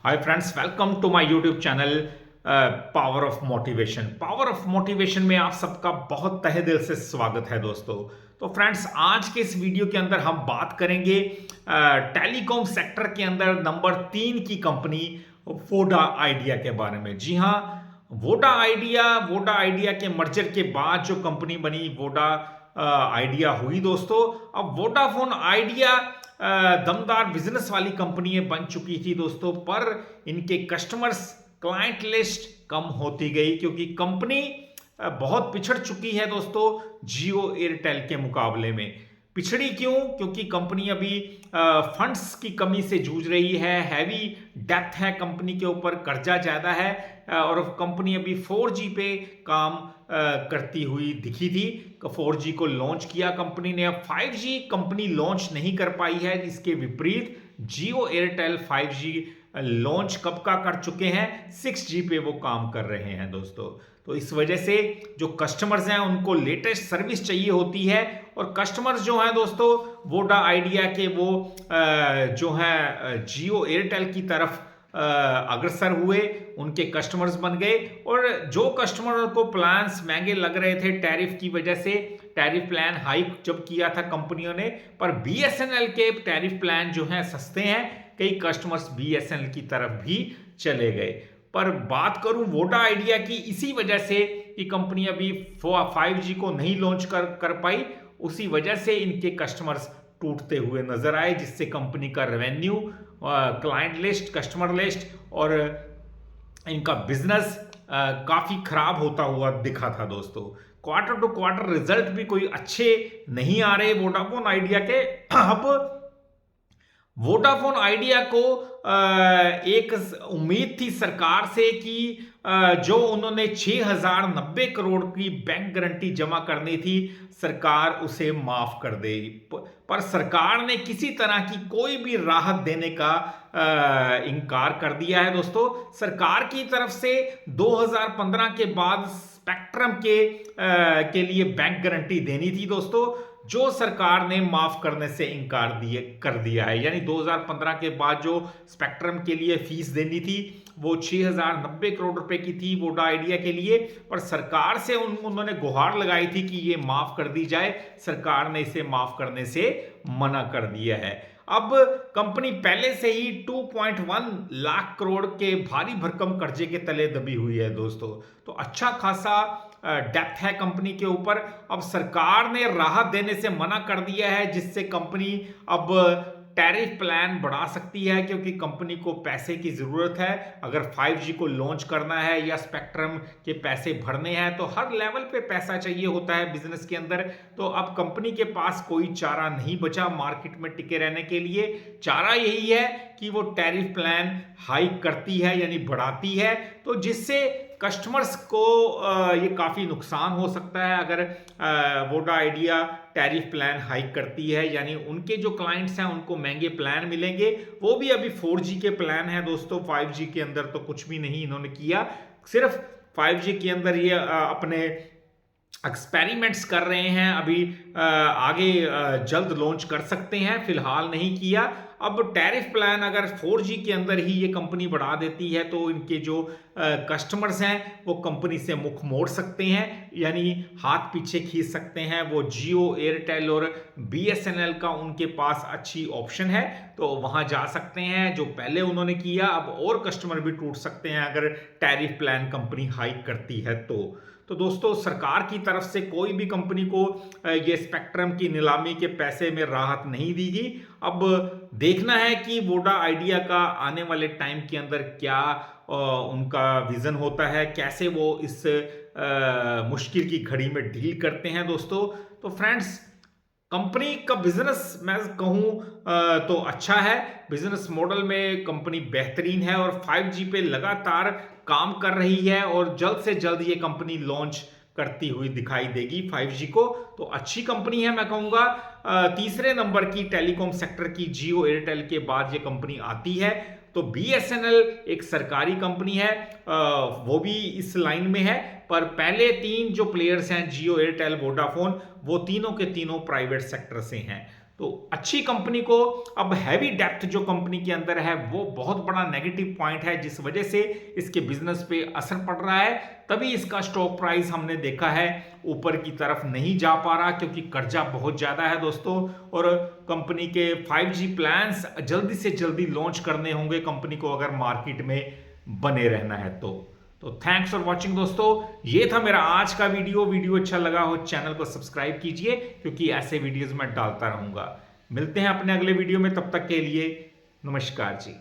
Hi friends, welcome to my YouTube channel power of motivation. Power of motivation में आप सबका बहुत तहे दिल से स्वागत है दोस्तों। तो फ्रेंड्स, आज के इस वीडियो के अंदर हम बात करेंगे टेलीकॉम सेक्टर के अंदर नंबर 3 की कंपनी वोडा आइडिया के बारे में। जी हाँ, वोडा आइडिया के मर्जर के बाद जो कंपनी बनी वोडा आइडिया हुई दोस्तों। अब वोडाफोन आइडिया दमदार बिजनेस वाली कंपनी बन चुकी थी दोस्तों, पर इनके कस्टमर्स क्लाइंट लिस्ट कम होती गई क्योंकि कंपनी बहुत पिछड़ चुकी है दोस्तों जियो एयरटेल के मुकाबले में। पिछड़ी क्यों? क्योंकि कंपनी अभी फंड्स की कमी से जूझ रही है, हैवी डेप्थ है कंपनी के ऊपर, कर्जा ज़्यादा है और कंपनी अभी 4G पे काम करती हुई दिखी थी। 4G को लॉन्च किया कंपनी ने, अब 5G कंपनी लॉन्च नहीं कर पाई है। इसके विपरीत जियो एयरटेल 5G लॉन्च कब का कर चुके हैं, 6G पे वो काम कर रहे हैं दोस्तों। तो इस वजह से जो कस्टमर्स हैं उनको लेटेस्ट सर्विस चाहिए होती है और कस्टमर्स जो हैं दोस्तों वोडा आइडिया के वो जो हैं जियो एयरटेल की तरफ अग्रसर हुए, उनके कस्टमर्स बन गए। और जो कस्टमर को प्लान्स महंगे लग रहे थे टैरिफ की वजह से, टैरिफ प्लान हाइक जब किया था कंपनियों ने, पर BSNL के टैरिफ प्लान जो हैं सस्ते हैं, कई कस्टमर्स BSNL की तरफ भी चले गए। पर बात करूं वोडा आइडिया की, इसी वजह से कि कंपनी अभी 5G को नहीं लॉन्च कर पाई, उसी वजह से इनके कस्टमर्स टूटते हुए नजर आए, जिससे कंपनी का revenue, client list, customer list और इनका बिजनेस काफी खराब होता हुआ दिखा था दोस्तों। क्वार्टर टू क्वार्टर रिजल्ट भी कोई अच्छे नहीं आ रहे वोडाफोन आइडिया के। अब वोडाफोन आइडिया को एक उम्मीद थी सरकार से कि जो उन्होंने 6090 करोड़ की बैंक गारंटी जमा करनी थी, सरकार उसे माफ कर देगी। पर सरकार ने किसी तरह की कोई भी राहत देने का इनकार कर दिया है दोस्तों। सरकार की तरफ से 2015 के बाद स्पेक्ट्रम के लिए बैंक गारंटी देनी थी दोस्तों, जो सरकार ने माफ करने से इनकार कर दिया है। यानी 2015 के बाद जो स्पेक्ट्रम के लिए फीस देनी थी वो 6090 करोड़ रुपए की थी वोडा आइडिया के लिए, पर सरकार से उन्होंने गुहार लगाई थी कि ये माफ कर दी जाए। सरकार ने इसे माफ करने से मना कर दिया है। अब कंपनी पहले से ही 2.1 लाख करोड़ के भारी भरकम कर्जे के तले दबी हुई है दोस्तों। तो अच्छा खासा डेप्थ है कंपनी के ऊपर। अब सरकार ने राहत देने से मना कर दिया है, जिससे कंपनी अब टैरिफ प्लान बढ़ा सकती है, क्योंकि कंपनी को पैसे की जरूरत है। अगर 5G को लॉन्च करना है या स्पेक्ट्रम के पैसे भरने हैं तो हर लेवल पे पैसा चाहिए होता है बिजनेस के अंदर। तो अब कंपनी के पास कोई चारा नहीं बचा मार्केट में टिके रहने के लिए। चारा यही है कि वो टैरिफ प्लान हाइक करती है, यानी बढ़ाती है, तो जिससे कस्टमर्स को ये काफ़ी नुकसान हो सकता है अगर Voda idea tariff plan hike करती है। यानी उनके जो क्लाइंट्स हैं उनको महंगे प्लान मिलेंगे, वो भी अभी 4G के प्लान है दोस्तों। 5G के अंदर तो कुछ भी नहीं इन्होंने किया, सिर्फ 5G के अंदर ये अपने एक्सपेरिमेंट्स कर रहे हैं। अभी आगे जल्द लॉन्च कर सकते हैं, फिलहाल नहीं किया। अब टैरिफ प्लान अगर 4G के अंदर ही ये कंपनी बढ़ा देती है तो इनके जो कस्टमर्स हैं वो कंपनी से मुख मोड़ सकते हैं, यानी हाथ पीछे खींच सकते हैं। वो जियो एयरटेल और BSNL का उनके पास अच्छी ऑप्शन है, तो वहां जा सकते हैं जो पहले उन्होंने किया। अब और कस्टमर भी टूट सकते हैं अगर टैरिफ प्लान कंपनी हाइक करती है तो दोस्तों सरकार की तरफ से कोई भी कंपनी को ये स्पेक्ट्रम की नीलामी के पैसे में राहत नहीं दी गई। अब देखना है कि वोडा आइडिया का आने वाले टाइम के अंदर क्या उनका विजन होता है, कैसे वो इस मुश्किल की घड़ी में डील करते हैं दोस्तों। तो फ्रेंड्स, कंपनी का बिजनेस मैं कहूँ तो अच्छा है, बिजनेस मॉडल में कंपनी बेहतरीन है और 5G पे लगातार काम कर रही है और जल्द से जल्द ये कंपनी लॉन्च करती हुई दिखाई देगी 5G को। तो अच्छी कंपनी है मैं कहूँगा। तीसरे नंबर की टेलीकॉम सेक्टर की जियो एयरटेल के बाद ये कंपनी आती है। तो BSNL एक सरकारी कंपनी है, वो भी इस लाइन में है, पर पहले तीन जो प्लेयर्स हैं जियो एयरटेल वोडाफोन, वो तीनों के तीनों प्राइवेट सेक्टर से हैं। तो अच्छी कंपनी को अब हैवी डेप्थ जो कंपनी के अंदर है वो बहुत बड़ा नेगेटिव पॉइंट है, जिस वजह से इसके बिजनेस पे असर पड़ रहा है। तभी इसका स्टॉक प्राइस हमने देखा है ऊपर की तरफ नहीं जा पा रहा, क्योंकि कर्जा बहुत ज्यादा है दोस्तों, और कंपनी के 5G प्लान्स जल्दी से जल्दी लॉन्च करने होंगे कंपनी को अगर मार्केट में बने रहना है तो थैंक्स फॉर वॉचिंग दोस्तों। ये था मेरा आज का वीडियो अच्छा लगा हो चैनल को सब्सक्राइब कीजिए, क्योंकि ऐसे वीडियोस मैं डालता रहूंगा। मिलते हैं अपने अगले वीडियो में, तब तक के लिए नमस्कार जी।